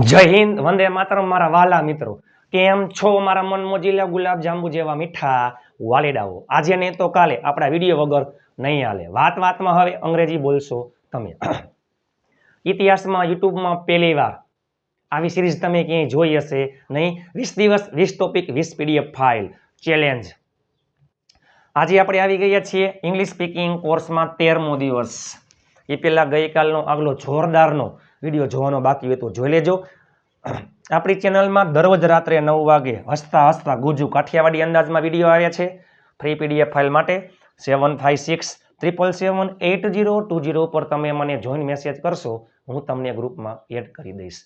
જય હિન્દ, વંદે માતરમ મારા વાલા મિત્રો, કેમ છો મારા મન મોજીલા ગુલાબ જાંબુ જેવા મીઠા વાલીડાઓ? આજે ને તો કાલે આપણા વિડીયો વગર નહીં હાલે. વાતમાં હવે અંગ્રેજી બોલશો તમે. ઇતિહાસમાં યુટ્યુબમાં પહેલી વાર આવી સિરીઝ તમે ક્યાંય જોઈ હશે નહીં. 20 દિવસ 20 ટોપિક 20 પીડીએફ ફાઇલ ચેલેન્જ. આજે આપણે આવી ગયા છીએ ઇંગ્લિશ સ્પીકિંગ કોર્સમાં 13મો દિવસ. એ પહેલા ગઈકાલનો આગલો જોરદારનો વિડીયો જોવાનો બાકી હોય તો જોઈ લેજો. આપણી ચેનલમાં દરરોજ રાત્રે 9 વાગે હસતા ગુજુ કાઠિયાવાડી અંદાજમાં વિડીયો આવ્યા છે. ફ્રી પીડીએફ ફાઇલ માટે 7567778020 પર તમે મને જોઈન મેસેજ કરશો, હું તમને ગ્રુપમાં એડ કરી દઈશ.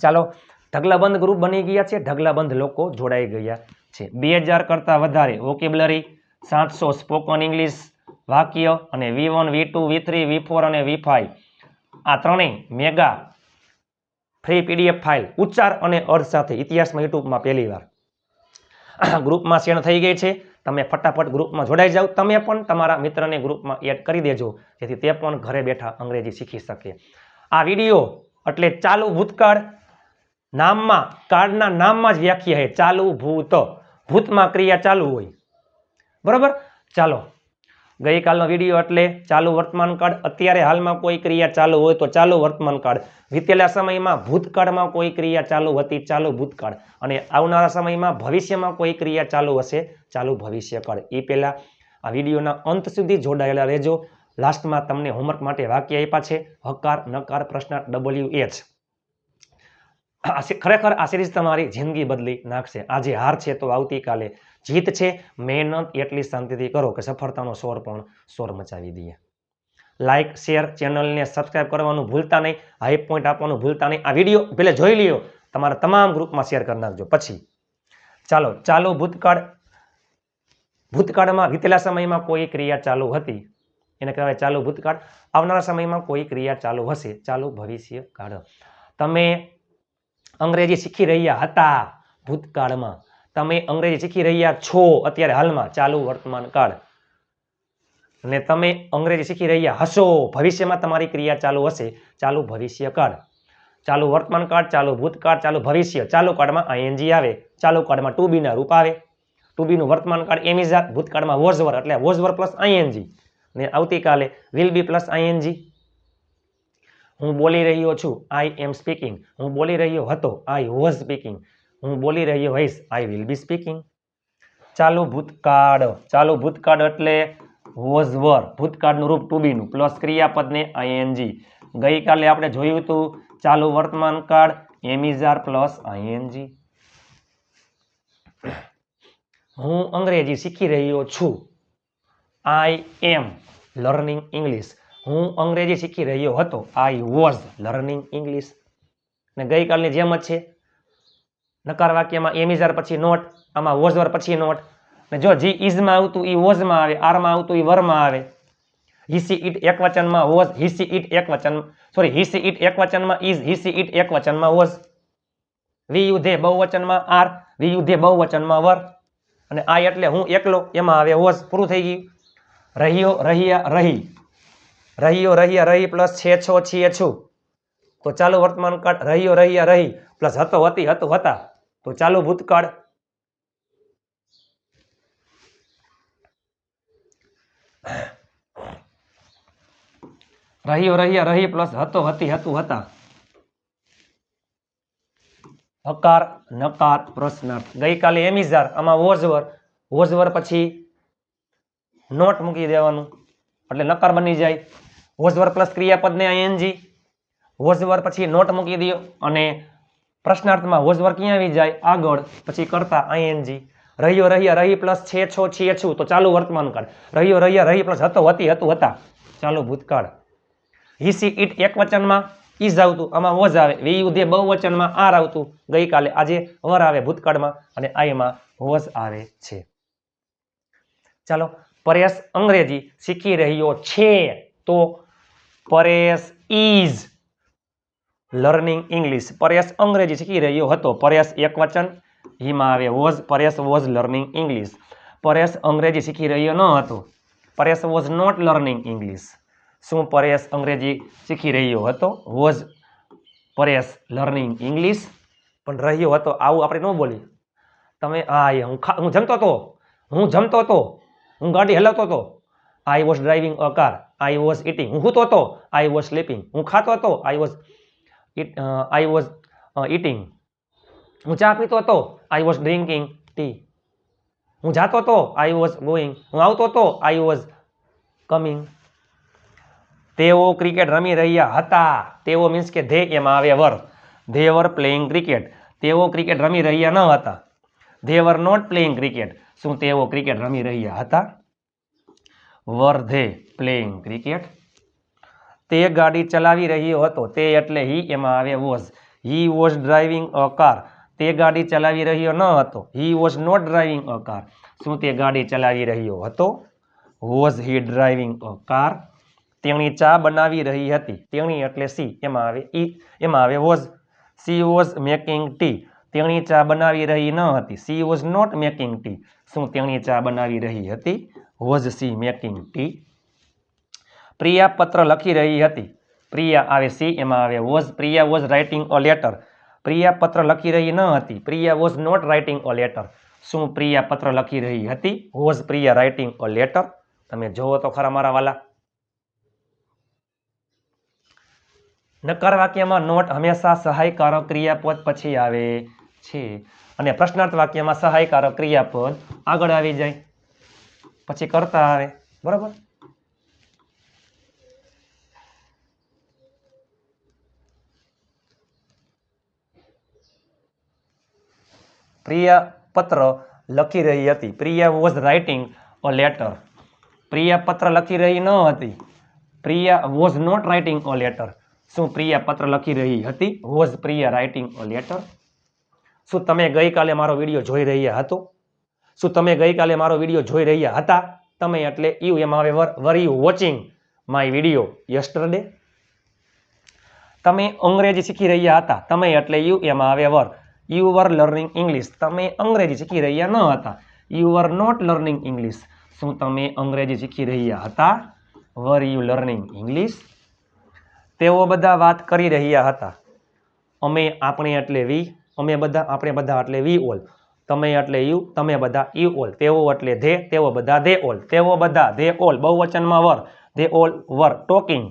ચાલો, ઢગલાબંધ ગ્રુપ બની ગયા છે, ઢગલાબંધ લોકો જોડાઈ ગયા છે. 2000 કરતાં વધારે વોકેબ્યુલરી, 700 સ્પોકન ઇંગ્લિશ વાક્ય અને V1 V2 V3 V4 અને V5 આ ત્રણેય મેગા ફ્રી પીડીએફ ફાઇલ ઉચ્ચાર અને અર્થ સાથે ઇતિહાસમાં યુટ્યુબમાં પહેલી વાર ગ્રુપમાં શેર થઈ ગઈ છે. તમે ફટાફટ ગ્રુપમાં જોડાઈ જાઓ. તમે પણ તમારા મિત્રને ગ્રુપમાં એડ કરી દેજો, જેથી તે પણ ઘરે બેઠા અંગ્રેજી શીખી શકે. આ વિડીયો એટલે ચાલુ ભૂતકાળ નામમાં, કાળના નામમાં જ વ્યાખ્યા છે. ચાલુ ભૂત, ભૂતમાં ક્રિયા ચાલુ હોય, બરોબર. ચાલો, ગઈકાલનો વિડીયો એટલે ચાલુ વર્તમાન કાળ. અત્યારે હાલમાં કોઈ ક્રિયા ચાલુ હોય તો ચાલુ વર્તમાન કાળ. વીતેલા સમયમાં ભૂતકાળમાં કોઈ ક્રિયા ચાલુ હતી, ચાલુ ભૂતકાળ. અને આવનારા સમયમાં ભવિષ્યમાં કોઈ ક્રિયા ચાલુ હશે, ચાલુ ભવિષ્યકાળ. એ પહેલા આ વિડીયોના અંત સુધી જોડાયેલા રહેજો. લાસ્ટમાં તમને હોમવર્ક માટે વાક્ય આપ્યા છે, હકાર, નકાર, પ્રશ્નાર્થ, WH. ખરેખર આ સિરીઝ તમારી જિંદગી બદલી નાખશે. આજે હાર છે તો આવતીકાલે જીત છે. મહેનત એટલી શાંતિથી કરો કે સફળતાનો સ્વર પણ સ્વર મચાવી દઈએ. લાઈક, શેર, ચેનલને સબસ્ક્રાઇબ કરવાનું ભૂલતા નહીં. હાઈ પોઈન્ટ આપવાનું ભૂલતા નહીં. આ વિડીયો પહેલા જોઈ લ્યો, તમારા તમામ ગ્રુપમાં શેર કરી નાખજો. પછી ચાલો, ચાલુ ભૂતકાળ. ભૂતકાળમાં વીતેલા સમયમાં કોઈ ક્રિયા ચાલુ હતી, એને કહેવાય ચાલુ ભૂતકાળ. આવનારા સમયમાં કોઈ ક્રિયા ચાલુ હશે, ચાલુ ભવિષ્યકાળ. તમે અંગ્રેજી શીખી રહ્યા હતા ભૂતકાળમાં, તમે અંગ્રેજી શીખી રહ્યા છો અત્યારે હાલમાં, ચાલુ વર્તમાન કાળ. અને તમે અંગ્રેજી શીખી રહ્યા હશો ભવિષ્યમાં, તમારી ક્રિયા ચાલુ હશે, ચાલુ ભવિષ્યકાળ. ચાલુ વર્તમાન કાળ, ચાલુ ભૂતકાળ, ચાલુ ભવિષ્ય. ચાલુ કાળમાં ING આવે, ચાલુ કાળમાં to be ના રૂપ આવે. to be નું વર્તમાન કાળ am is are, ભૂતકાળમાં was were એટલે was were પ્લસ ING. ને આવતીકાલે will be પ્લસ ING. હું બોલી રહ્યો છું, I am speaking. હું બોલી રહ્યો હતો, I was speaking. હું બોલી રહ્યો હોઈશ, I will be speaking. ચાલુ ભૂતકાળ. ચાલુ ભૂતકાળ એટલે was were, ભૂતકાળનું રૂપ to be નું પ્લસ ક્રિયાપદને ING. ગઈકાલે આપણે જોયું હતું ચાલુ વર્તમાન કાળ am is are plus ING. હું અંગ્રેજી શીખી રહ્યો છું, I am learning English. હું અંગ્રેજી શીખી રહ્યો હતો, I was learning English. ને ગઈકાલની જેમ જ છે. નકાર વાક્યમાં am is are પછી નોટ, આમાં was were પછી નોટ. ને જો જી is માં આવતું એ was માં આવે, are માં આવતું એ were માં આવે. he she it એક વચનમાં was, he she it એક વચન, સોરી he she it એક વચનમાં is, he she it એક વચનમાં was. we you they બહુવચનમાં are, we you they બહુવચનમાં were. અને I એટલે હું એકલો, એમાં આવે was. પૂરું થઈ ગયું. રહ્યો, રહ્યા, રહી. રહ્યો, રહ્યા, રહી પ્લસ છે, છો, છીએ, છું. તો ચાલુ વર્તમાન કાળ રહ્યો, રહ્યા, રહી પ્લસ હતો, હતી, હતું, હતા. તો ચાલુ ભૂતકાળ. રહ્યો, રહ્યા, રહી પ્લસ હતો, હતી, હતું, હતા. હકાર, નકાર, પ્રશ્નાર્થ. ગઈકાલે am is are, આમાં was were. was were પછી નોટ મૂકી દેવાનું એટલે નકાર બની જાય. was were પ્લસ ક્રિયાપદને ING. was were પછી નોટ મૂકી દો અને પ્રશ્નાર્થમાં was were ક્યાં આવી જાય? આગળ, પછી કરતા ING. રહ્યો, રહ્યા, રહી પ્લસ છે, છો, છીએ, છું. તો ચાલુ વર્તમાન કાળ. રહ્યો, રહ્યા, રહી પ્લસ હતો, હતી, હતું, હતા. ચાલુ ભૂતકાળ. he she it એક વચનમાં is આવતું, આમાં was આવે. we you they બહુવચનમાં are આવતું. ગઈકાલે, આજે were આવે ભૂતકાળમાં અને I માં was આવે છે. ચાલો, પરેશ અંગ્રેજી શીખી રહ્યો છે તો Paresh is learning English. Paresh અંગ્રેજી શીખી રહ્યો હતો, પરેશ એક વચન, હીમાં આવે was, Paresh was learning English. Paresh અંગ્રેજી શીખી રહ્યો ન હતો, Paresh was not learning English. શું પરેશ અંગ્રેજી શીખી રહ્યો હતો? વોઝ પરેશ લર્નિંગ ઇંગ્લિશ પણ રહ્યો હતો આવું આપણે ન બોલી તમે હું જમતો હતો હું ગાડી હલાવતો હતો I was driving a car I was eating હું સૂતો હતો આઈ વોઝ સ્લીપિંગ હું ખાતો હતો આઈ વોઝ ઇટિંગ હું ચા પીતો હતો આઈ વોઝ ડ્રિંકિંગ ટી હું જાતો હતો આઈ વોઝ ગોઈંગ હું આવતો હતો આઈ વોઝ કમિંગ તેઓ ક્રિકેટ રમી રહ્યા હતા તેઓ મીન્સ કે ધે એમાં આવે were they were playing cricket તેઓ ક્રિકેટ રમી રહ્યા ન હતા they were not playing cricket શું તેઓ ક્રિકેટ રમી રહ્યા હતા વર ધે પ્લેઇંગ ક્રિકેટ તે ગાડી ચલાવી રહ્યો હતો તે એટલે હી એમાં આવે was he was driving a car તે ગાડી ચલાવી રહ્યો ન હતો he was not driving a car શું તે ગાડી ચલાવી રહ્યો હતો was he driving a car તેણી ચા બનાવી રહી હતી તેણી એટલે સી એમાં આવે was she was making tea તેણી ચા બનાવી રહી ન હતી she was not making tea શું તેણી ચા બનાવી રહી હતી was she making tea Priya પત્ર લખી રહી હતી પ્રિયા આવે સી એમાં આવે was Priya was writing a letter Priya પત્ર લખી રહી ન હતી Priya was not writing a letter શું પ્રિયા પત્ર લખી રહી હતી was Priya writing a letter તમે જોવો તો ખરા મારા વાલા નકાર વાક્યમાં નોટ હંમેશા સહાયકારક ક્રિયાપદ પછી આવે છે અને પ્રશ્નાર્થ વાક્યમાં સહાયકારક ક્રિયાપદ આગળ આવી જાય પછી કરતા આવે બરાબર પ્રિયા પત્ર લખી રહી હતી Priya was writing a letter Priya પત્ર લખી રહી ન હતી Priya was not writing a letter શું પ્રિયા પત્ર લખી રહી હતી was Priya writing a letter શું તમે ગઈકાલે મારો વિડીયો જોઈ રહ્યા હતો શું તમે ગઈકાલે મારો વિડીયો જોઈ રહ્યા હતા તમે એટલે યુ એમાં આવે were you watching my video yesterday તમે અંગ્રેજી શીખી રહ્યા હતા તમે એટલે યુ એમાં આવે were you were learning English તમે અંગ્રેજી શીખી રહ્યા ન હતા you were not learning English શું તમે અંગ્રેજી શીખી રહ્યા હતા વર યુ લર્નિંગ ઇંગ્લિશ તેઓ બધા વાત કરી રહ્યા હતા આપણે એટલે વી આપણે બધા એટલે વી ઓલ તમે એટલે યુ તમે બધા યુ ઓલ તેઓ એટલે ધે તેઓ બધા ધે ઓલ તેઓ બધા ધે ઓલ બહુવચનમાં were they all were talking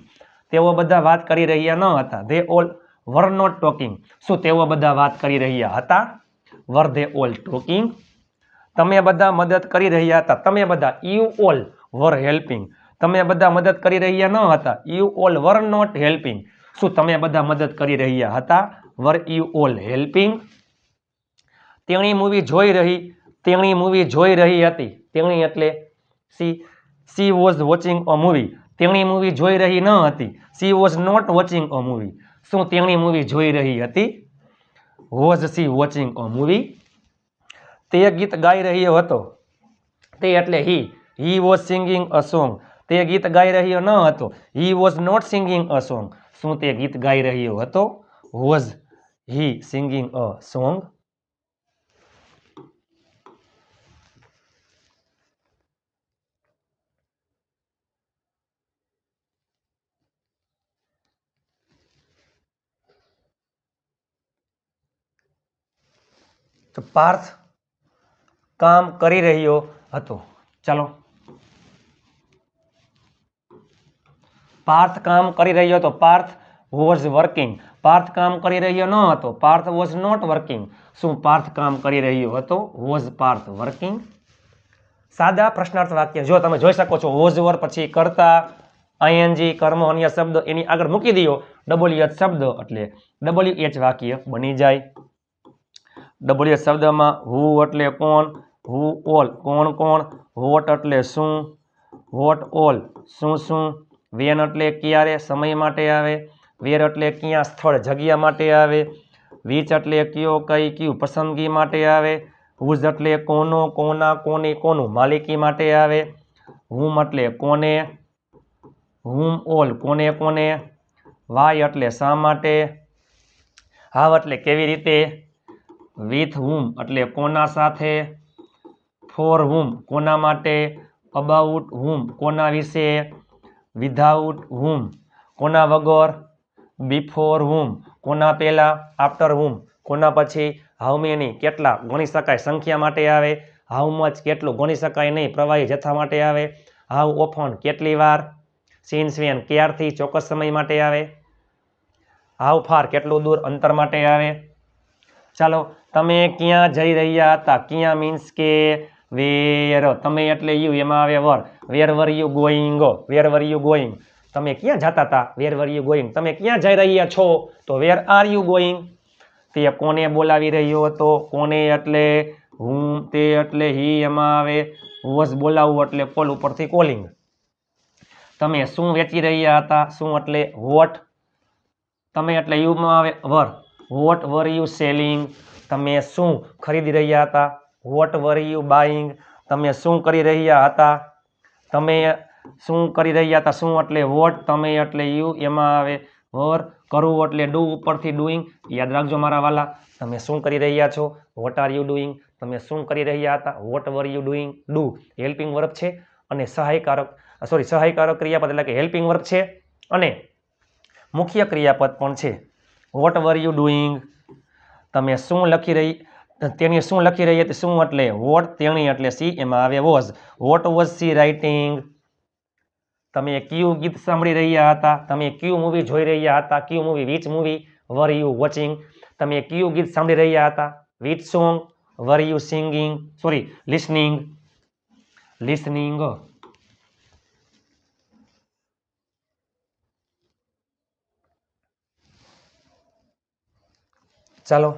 તેઓ બધા વાત કરી રહ્યા ન હતા they all were not talking શું તેઓ બધા વાત કરી રહ્યા હતા વર ધે ઓલ ટોકિંગ તમે બધા મદદ કરી રહ્યા હતા તમે બધા યુ ઓલ વર હેલ્પિંગ તમે બધા મદદ કરી રહ્યા ન હતા you all were not helping શું તમે બધા મદદ કરી રહ્યા હતા વર યુ ઓલ હેલ્પિંગ તેણી મૂવી જોઈ રહી હતી તેણી એટલે she was watching a movie તેણી મૂવી જોઈ રહી ન હતી she was not watching a movie શું તેણી મૂવી જોઈ રહી હતી was she watching a movie તે ગીત ગાઈ રહ્યો હતો તે એટલે he was singing a song તે ગીત ગાઈ રહ્યો ન હતો he was not singing a song શું તે ગીત ગાઈ રહ્યો હતો was he singing a song તો પાર્થ કામ કરી રહ્યો હતો ચાલો પાર્થ કામ કરી રહ્યો હતો પાર્થ વોઝ વર્કિંગ પાર્થ કામ કરી રહ્યો ન હતો પાર્થ વોઝ નોટ વર્કિંગ શું પાર્થ કામ કરી રહ્યો હતો વોઝ પાર્થ વર્કિંગ સાદા પ્રશ્નાર્થ વાક્ય જો તમે જોઈ શકો છો વોઝ વર પછી કરતા આઈએનજી કર્મ અન્ય શબ્દ એની આગળ મૂકી દો WH શબ્દ એટલે WH વાક્ય બની જાય WH શબ્દમાં હુ એટલે કોણ હુ ઓલ કોણ કોણ વોટ એટલે શું વોટ ઓલ શું શું વેન એટલે ક્યારે સમય માટે આવે વેર એટલે ક્યાં સ્થળ જગ્યા માટે આવે વિચ એટલે કયો કઈ કયું પસંદગી માટે આવે હુઝ એટલે કોનો કોના કોની કોનું માલિકી માટે આવે હુમ એટલે કોને હુમ ઓલ કોને કોને વાય એટલે શા માટે હાવ એટલે કેવી રીતે વિથ હુમ એટલે કોના સાથે ફોર હુમ કોના માટે અબાઉટ હુમ કોના વિશે વિધાઉટ હુમ કોના વગર બિફોર હુમ કોના પહેલા, આફ્ટર હુમ કોના પછી, હાઉ મેની કેટલા ગણી શકાય સંખ્યા માટે આવે, હાઉ મચ કેટલું ગણી શકાય નહીં પ્રવાહી જથ્થા માટે આવે, હાઉ ઓફન કેટલી વાર, સિન્સ વેન ક્યારથી ચોક્કસ સમય માટે આવે, હાઉ ફાર કેટલું દૂર અંતર માટે આવે. ચાલો તમે ક્યાં જઈ રહ્યા હતા, ક્યાં મીન્સ કે વેર, તમે એટલે યુ એમાં આવે were, where were you going, where were you going તમે ક્યાં જતા હતા, વેર વર યુ ગોઈંગ તમે ક્યાં જઈ રહ્યા છો તો વેર આર યુ ગોઈંગ. તે કોને બોલાવી રહ્યો હતો, કોને એટલે હું, તે એટલે હી એમાં આવે વોઝ બોલાવવું એટલે કોલ ઉપરથી કોલિંગ. તમે શું વેચી રહ્યા હતા, શું એટલે વોટ, તમે એટલે યુમાં આવે વર, વોટ વર યુ સેલિંગ તમે શું ખરીદી રહ્યા હતા, વોટ વર યુ બાઇંગ તમે શું કરી રહ્યા હતા, તમે શું કરી રહ્યા હતા શું એટલે વોટ, તમે એટલે યુ એમાં આવે વર, કરવું એટલે ડુ ઉપરથી ડુઈંગ. યાદ રાખજો મારા વાલા, તમે શું કરી રહ્યા છો, વોટ આર યુ ડુઈંગ તમે શું કરી રહ્યા હતા, what were you doing. Do helping verb છે અને સહાયકારક ક્રિયાપદ એટલે કે હેલ્પિંગ વર્બ છે અને મુખ્ય ક્રિયાપદ પણ છે. વોટ વર યુ ડુઈંગ તમે શું લખી રહી, તેણી શું લખી રહી હતી, શું એટલે વોટ, તેણી એટલે સી એમાં આવે was, vote was C writing. તમે કયું ગીત સાંભળી રહ્યા હતા, તમે કયું મૂવી જોઈ રહ્યા હતા, કયું movie which movie var you watching તમે કયું ગીત સાંભળી રહ્યા હતા, which song var you singing listening. ચાલો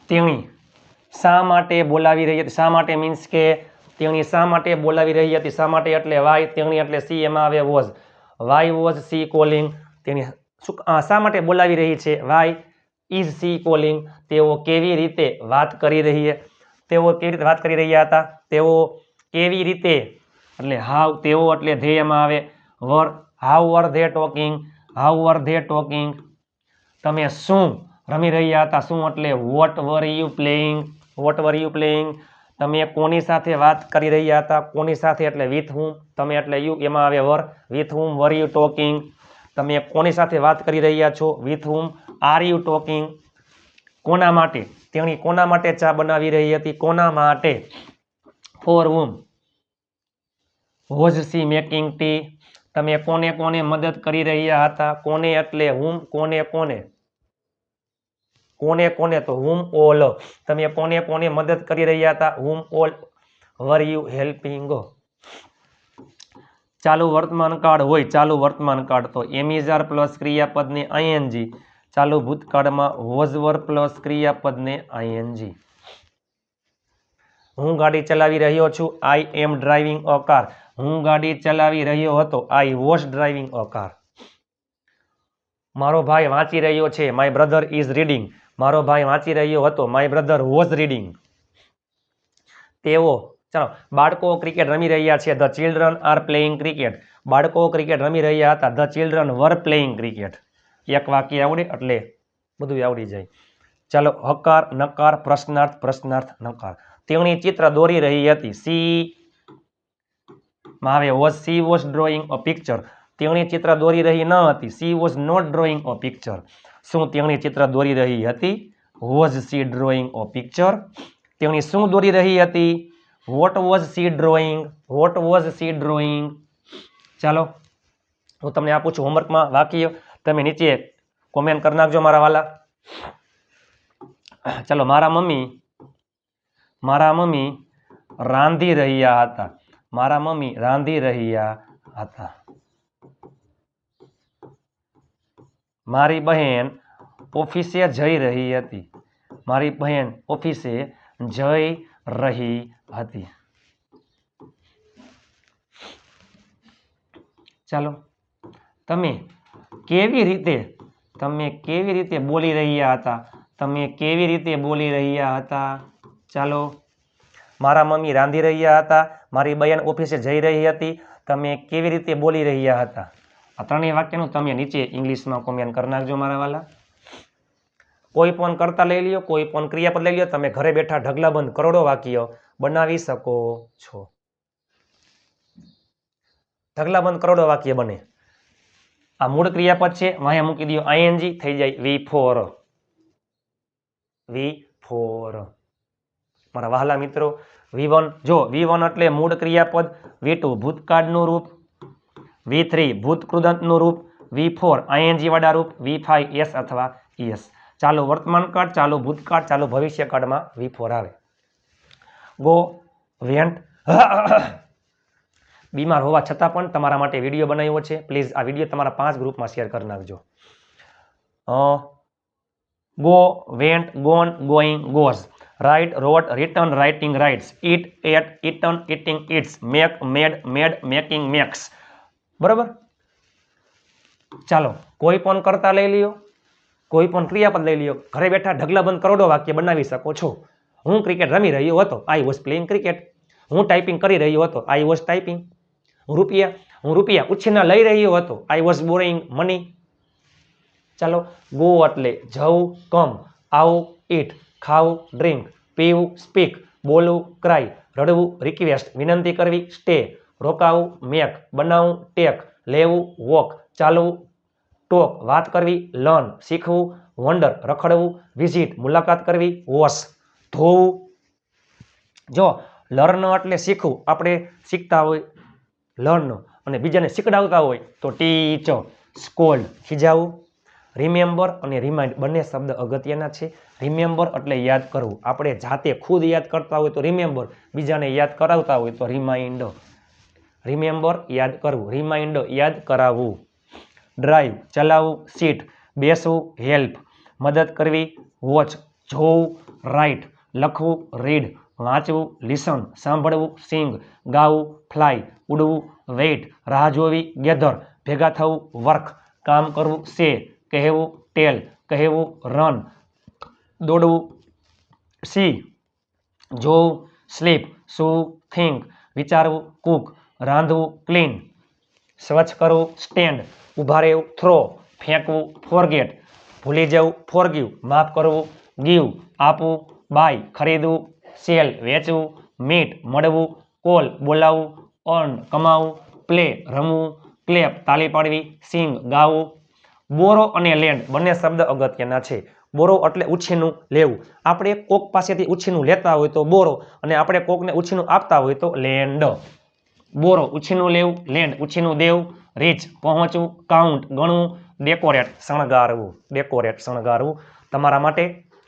તેણી શા માટે બોલાવી રહી હતી, શા માટે મીન્સ કે તેણી શા માટે બોલાવી રહી હતી, શા માટે એટલે વાય, તેણી એટલે સી એમાં આવે was, why was C calling તેણી શા માટે બોલાવી રહી છે, વાય ઇઝ સી કોલિંગ તેઓ કેવી રીતે વાત કરી રહી, તેઓ કેવી રીતે વાત કરી રહ્યા હતા, તેઓ કેવી રીતે એટલે હાઉ, તેઓ એટલે ધે એમાં આવે were, how were they talking, how were they talking. તમે શું રમી રહ્યા હતા, શું એટલે what were you playing, what were you playing. તમે કોની સાથે વાત કરી રહ્યા હતા, કોની સાથે એટલે વિથ હુમ, તમે એટલે યુ એમાં આવે were, with whom were you talking તમે કોની સાથે વાત કરી રહ્યા છો, with whom are you talking. કોના માટે, તેણી કોના માટે ચા બનાવી રહી હતી, કોના માટે, for whom was she making tea તમે કોને કોને મદદ કરી રહ્યા હતા, કોને એટલે હુમ, કોને કોને, કોને કોને તો હુમ ઓલ તમે કોને કોને મદદ કરી રહ્યા હતા, હુમ ઓલ વર યુ હેલ્પિંગ. ચાલુ વર્તમાન કાળ હોય, ચાલુ વર્તમાન કાળ તો એમિઝાર પ્લસ ક્રિયાપદને આઈએનજી, ચાલુ ભૂતકાળમાં વોઝ વર પ્લસ ક્રિયાપદને આઈએનજી. હું ગાડી ચલાવી રહ્યો છું, આઈ એમ ડ્રાઇવિંગ અ કાર હું ગાડી ચલાવી રહ્યો હતો, I was driving a car. મારો ભાઈ વાંચી રહ્યો છે, માય બ્રધર ઇઝ રીડિંગ મારો ભાઈ વાંચી રહ્યો હતો, માય બ્રધર વોઝ રીડિંગ. તેઓ ચાલો બાળકો ક્રિકેટ રમી રહ્યા છે, the children are playing cricket બાળકો ક્રિકેટ રમી રહ્યા હતા, the children were playing cricket. એક વાક્ય આવડે એટલે બધું આવડી જાય. ચાલો હકાર નકાર પ્રશ્નાર્થ પ્રશ્નાર્થ નકાર. તેણી ચિત્ર દોરી રહી હતી, સી માં આવે was, she was drawing a picture તેણી ચિત્ર દોરી રહી ન હતી, she was not drawing a picture. શું તેણી ચિત્ર દોરી રહી હતી, was she drawing a picture. તેણી શું દોરી રહી હતી, what was she drawing, what was she drawing. ચાલો હું તમને આપું છું હોમવર્કમાં વાક્ય, તમે નીચે કોમેન્ટ કરી નાખજો મારા વાલા. ચાલો મારા મમ્મી રાંધી રહ્યા હતા, મારા મમ્મી રાંધી રહ્યા હતા. મારી બહેન ઓફિસે જઈ રહી હતી, મારી બહેન ઓફિસે જઈ રહી હતી. ચાલો તમે કેવી રીતે બોલી રહ્યા હતા, તમે કેવી રીતે બોલી રહ્યા હતા. ચાલો મારા મમ્મી રાંધી રહ્યા હતા, મારી બહેન ઓફિસે જઈ રહી હતી, તમે કેવી રીતે બોલી રહ્યા હતા. આ ત્રણેય વાક્યનું તમે નીચે ઇંગ્લિશમાં કોમેન્ટ કરી નાખજો મારા વાલા. કોઈ પણ કર્તા લઈ લ્યો, કોઈ પણ ક્રિયાપદ લઈ લ્યો, તમે ઘરે બેઠા ઢગલાબંધ કરોડો વાક્ય બનાવી શકો છો. ઢગલાબંધ કરોડો વાક્ય બને. આ મૂળ ક્રિયાપદ છે, અહીંયા મૂકી દો આઈએનજી, થઈ જાય V4. મારા વહાલા મિત્રો, V1 જો V1 એટલે મૂળ ક્રિયાપદ, V2 ભૂતકાળનું રૂપ, V3 ભૂતકૃદંતનું રૂપ, V4 આઈએનજી વાળા રૂપ, V5 S અથવા ES. ચાલો વર્તમાન કાળ, ચાલો ભૂતકાળ, ચાલો ભવિષ્યકાળમાં V4 આવે. Go, vent. બીમાર હોવા છતાં પણ તમારા માટે વિડીયો બનાવ્યો છે. પ્લીઝ આ વિડીયો તમારા 5 ગ્રુપમાં શેર કરી નાખજો. Go, went, gone, going, goes. Write, wrote, written, writing, writes. Eat, ate, eaten, eating, eats. Make, made, made, making, makes. બરાબર. ચાલો કોઈ પણ કરતા લઈ લ્યો, કોઈ પણ ક્રિયાપદ લઈ લ્યો. ઘરે બેઠા ઢગલાબંધ કરોડો વાક્ય બનાવી શકો છો. હું ક્રિકેટ રમી રહ્યો હતો, આઈ વોઝ પ્લેઇંગ ક્રિકેટ. હું ટાઈપિંગ કરી રહ્યો હતો, આઈ વોઝ ટાઈપિંગ. હું રૂપિયા ઉછીના લઈ રહ્યો હતો, આઈ વોઝ બોરોઈંગ મની. ચાલો ગો એટલે જવું, કમ, આવું, ઈટ, ખાવું, ડ્રિંક, પીવું, સ્પીક, બોલવું, ક્રાય, રડવું, રિક્વેસ્ટ, વિનંતી કરવી, સ્ટે, રોકાવું, મેક, બનાવવું, ટેક, લેવું, વોક, ચાલવું, ટોક, વાત કરવી, લર્ન, શીખવું, વન્ડર, રખડવું, વિઝિટ, મુલાકાત કરવી, વોશ, ધોવું. જો લર્ન એટલે શીખવું, આપણે શીખતા હોય લર્ન, અને બીજાને શીખડાવતા હોય તો ટીચ, સ્કોલ્ડ, ખીજાવું. રિમેમ્બર અને રિમાઇન્ડ બંને શબ્દ અગત્યના છે. રિમેમ્બર એટલે યાદ કરવું, આપણે જાતે ખુદ યાદ કરતા હોય તો રિમેમ્બર, બીજાને યાદ કરાવતા હોય તો રિમાઇન્ડ. રિમેમ્બર યાદ કરવું, રિમાઇન્ડ યાદ કરાવવું. ડ્રાઈવ ચલાવવું, સીટ બેસવું, હેલ્પ મદદ કરવી, વોચ જોવું, રાઇટ લખવું, રીડ વાંચવું, લિસન સાંભળવું, સિંગ ગાવું, ફ્લાય ઉડવું, વેઇટ રાહ જોવી, ગેધર ભેગા થવું, વર્ક કામ કરવું, સે કહેવું, ટેલ કહેવું, રન દોડવું, સી જોવું, સ્લીપ સૂવું, થિંક વિચારવું, કુક રાંધવું, ક્લીન સ્વચ્છ કરવું, સ્ટેન્ડ ઊભા રહેવું, થ્રો ફેંકવું, ફોરગેટ ભૂલી જવું, ફોરગીવ માફ કરવું, ગીવ આપવું, બાય ખરીદવું, સેલ વેચવું, મીટ મળવું, કોલ બોલાવવું, અર્ન કમાવું, પ્લે રમવું, ક્લેપ તાળી પાડવી, સિંગ ગાવું. બોરો અને લેન્ડ બંને શબ્દ અગત્યના છે. બોરો એટલે ઉછીનું લેવું. આપણે કોક પાસેથી ઉછીનું લેતા હોય તો બોરો, અને આપણે કોકને ઉછીનું આપતા હોય તો લેન્ડ. બોરો ઉછીનું લેવું, લેન્ડ ઉછીનું દેવું. રીચ પહોંચવું, કાઉન્ટ ગણવું, ડેકોરેટ શણગારવું. તમારા માટે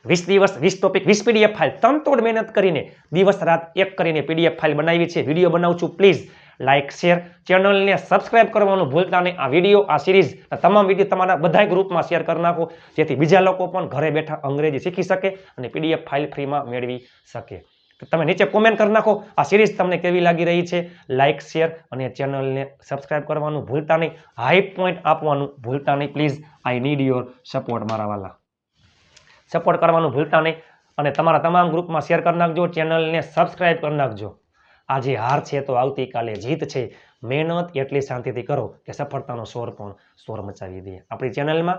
20 દિવસ 20 ટોપિક 20 પીડીએફ ફાઇલ તનતોડ મહેનત કરીને દિવસ રાત એક કરીને પીડીએફ ફાઇલ બનાવી છે. વિડીયો બનાવું છું, પ્લીઝ લાઇક શેર, ચેનલને સબસ્ક્રાઇબ કરવાનું ભૂલતા નહીં. આ વિડીયો, આ સિરીઝ, તમામ વિડીયો તમારા બધા ગ્રુપમાં શેર કરી નાખો, જેથી બીજા લોકો પણ ઘરે બેઠા અંગ્રેજી શીખી શકે અને પીડીએફ ફાઇલ ફ્રીમાં મેળવી શકે. તમે નીચે કોમેન્ટ કરી નાખો આ સિરીઝ તમને કેવી લાગી રહી છે. લાઇક શેર અને ચેનલને સબસ્ક્રાઇબ કરવાનું ભૂલતા નહીં. હાઈ પોઈન્ટ આપવાનું ભૂલતા નહીં. Please I need your support મારા વાલા. સપોર્ટ કરવાનું ભૂલતા નહીં અને તમારા તમામ ગ્રુપમાં શેર કરી નાખજો. ચેનલને સબસ્ક્રાઇબ કરી નાખજો. આજે હાર છે તો આવતીકાલે જીત છે. મહેનત એટલી શાંતિથી કરો કે સફળતાનો શોર મચાવી દે. આપણી ચેનલમાં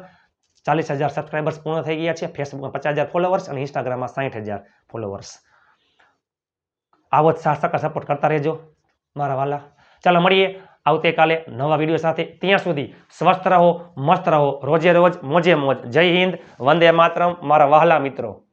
40,000 સબસ્ક્રાઇબર્સ પૂર્ણ થઈ ગયા છે. ફેસબુકમાં 50,000 ફોલોવર્સ અને ઇન્સ્ટાગ્રામમાં 60,000 ફોલોવર્સ. આવો જ સાર્થક સપોર્ટ કરતા રહેજો મારા વાલા. ચાલો મળીએ આવતીકાલે નવા વિડીયો સાથે. ત્યાં સુધી સ્વસ્થ રહો, મસ્ત રહો, રોજે રોજ મોજે મોજ. જય હિન્દ, વંદે માતરમ મારા વહાલા મિત્રો.